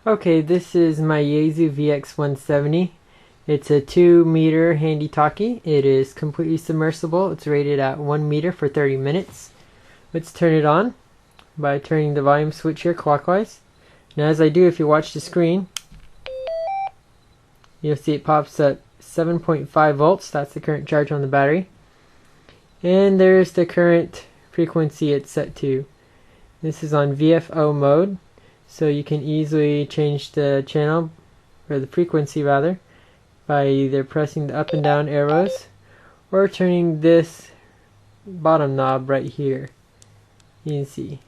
Okay, this is my Yaesu VX-170. It's a 2-meter handy talkie. It is completely submersible. It's rated at 1 meter for 30 minutes. Let's turn it on by turning the volume switch here clockwise. Now as I do, if you watch the screen, you'll see it pops up 7.5 volts. That's the current charge on the battery. And there's the current frequency it's set to. This is on VFO mode. So you can easily change the channel, or the frequency rather, by either pressing the up and down arrows or turning this bottom knob right here. You can see.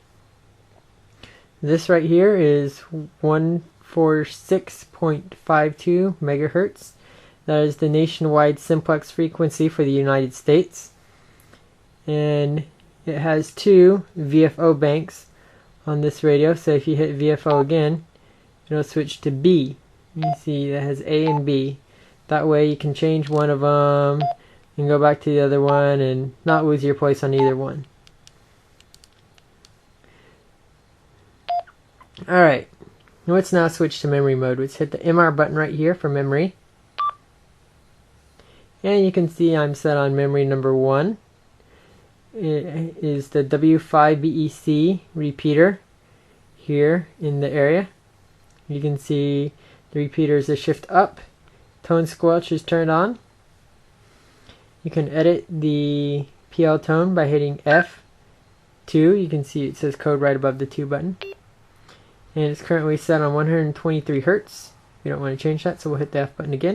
This right here is 146.52 megahertz. That is the nationwide simplex frequency for the United States. And it has 2 VFO banks on this radio, so if you hit VFO again, it'll switch to B. You see that has A and B. That way you can change one of them and go back to the other one and not lose your place on either one. Alright, let's now switch to memory mode. Let's hit the MR button right here for memory. And you can see I'm set on memory number 1. It is the W5BEC repeater here in the area. You can see the repeater is a shift up. Tone squelch is turned on. You can edit the PL tone by hitting F2. You can see it says code right above the 2 button. And it's currently set on 123 Hertz. We don't want to change that, so we'll hit the F button again.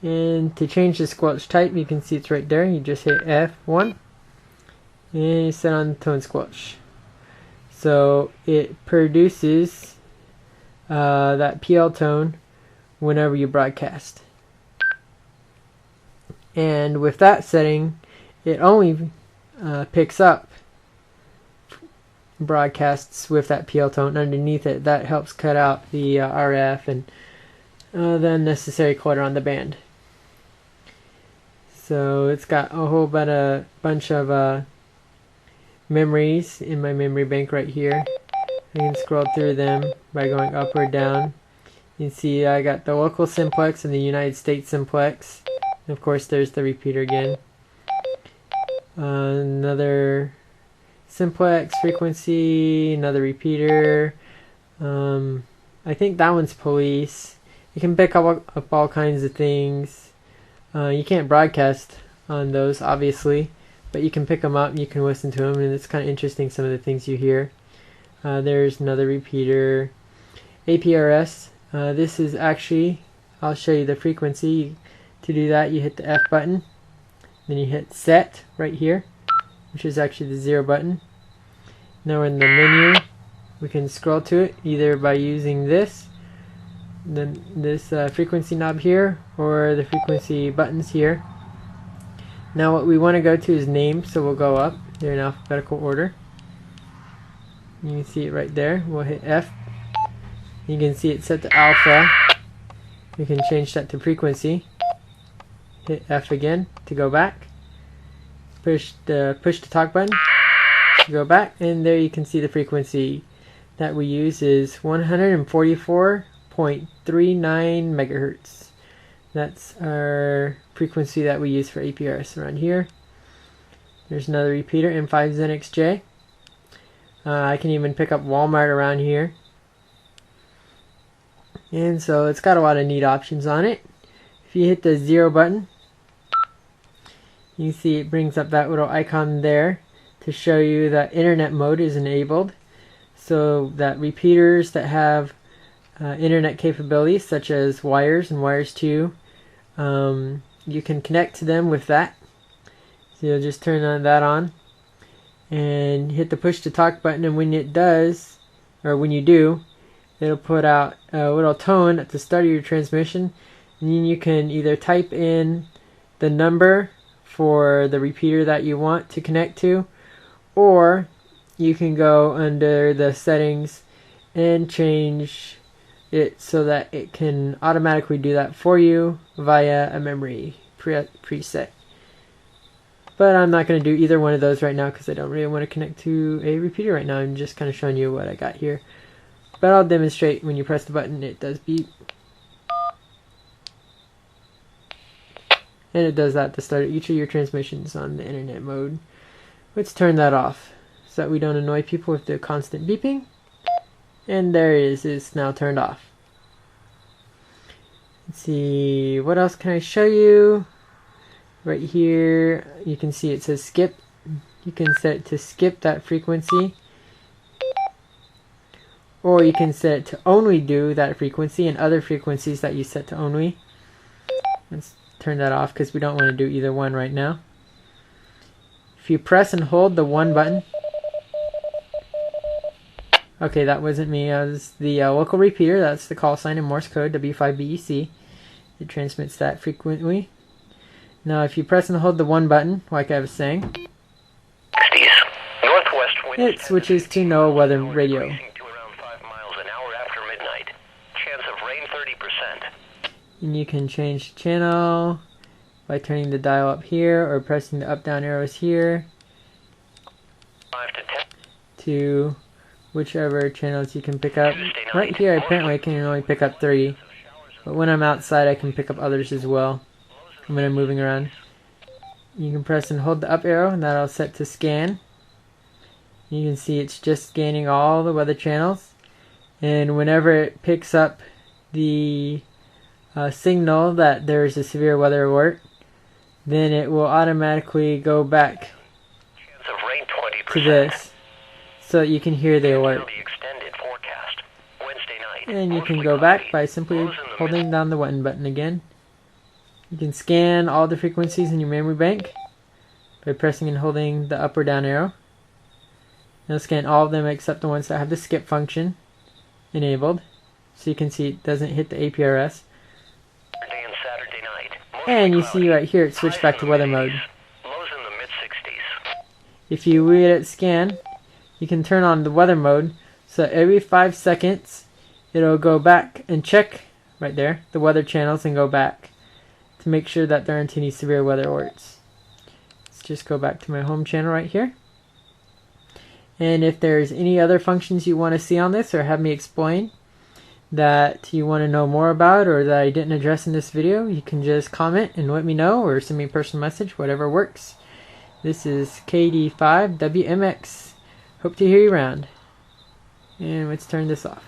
And to change the squelch type, you can see it's right there. You just hit F1. And it's set on tone squelch. So it produces that PL tone whenever you broadcast. And with that setting, it only picks up broadcasts with that PL tone underneath it. That helps cut out the RF and the unnecessary clutter on the band. So it's got a whole bunch of memories in my memory bank right here. I can scroll through them by going up or down. You can see I got the local simplex and the United States simplex. And of course there's the repeater again. Another simplex frequency, another repeater. I think that one's police. You can pick up all kinds of things. You can't broadcast on those obviously, but you can pick them up and you can listen to them, and it's kind of interesting some of the things you hear. There's another repeater. APRS. This is actually, I'll show you the frequency. To do that, you hit the F button, then you hit set right here, which is actually the 0 button. Now we're in the menu. We can scroll to it either by using this frequency knob here, or the frequency buttons here. Now what we want to go to is name, so we'll go up. They're in alphabetical order. You can see it right there. We'll hit F. You can see it's set to alpha. We can change that to frequency. Hit F again to go back. Push the talk button to go back, and there you can see the frequency that we use is 144.39 megahertz. That's our frequency that we use for APRS around here. There's another repeater, M5ZXJ. I can even pick up Walmart around here. And so it's got a lot of neat options on it. If you hit the 0 button, you see it brings up that little icon there to show you that internet mode is enabled, so that repeaters that have internet capabilities such as wires and wires 2, you can connect to them with that. So you'll just turn that on and hit the push to talk button, and when it does, or when you do, it'll put out a little tone at the start of your transmission, and then you can either type in the number for the repeater that you want to connect to, or you can go under the settings and change it so that it can automatically do that for you via a memory preset. But I'm not going to do either one of those right now because I don't really want to connect to a repeater right now. I'm just kind of showing you what I got here. But I'll demonstrate. When you press the button, it does beep. And it does that to start each of your transmissions on the internet mode. Let's turn that off so that we don't annoy people with the constant beeping. And there it is. It's now turned off. Let's see, what else can I show you? Right here, you can see it says skip. You can set it to skip that frequency. Or you can set it to only do that frequency and other frequencies that you set to only. Let's turn that off because we don't want to do either one right now. If you press and hold the 1 button. Okay, that wasn't me. That was the local repeater. That's the call sign in Morse code, W5BEC. It transmits that frequently. Now, if you press and hold the 1 button, like I was saying, it switches to NOAA weather radio. And you can change the channel by turning the dial up here or pressing the up-down arrows here to whichever channels you can pick up. Right here, apparently I can only pick up 3, but when I'm outside I can pick up others as well when I'm moving around. You can press and hold the up arrow and that'll set to scan. You can see it's just scanning all the weather channels, and whenever it picks up the signal that there's a severe weather alert, then it will automatically go back to this so that you can hear the alert. And you can go back by simply holding down the button again. You can scan all the frequencies in your memory bank by pressing and holding the up or down arrow. It'll scan all of them except the ones that have the skip function enabled. So you can see it doesn't hit the APRS. And you see right here it switched back to weather mode. If you read it scan, you can turn on the weather mode so every 5 seconds it'll go back and check right there the weather channels and go back to make sure that there aren't any severe weather alerts. Let's just go back to my home channel right here. And if there's any other functions you want to see on this or have me explain that you want to know more about or that I didn't address in this video, you can just comment and let me know or send me a personal message, whatever works. This is KD5WMX. Hope to hear you around. And let's turn this off.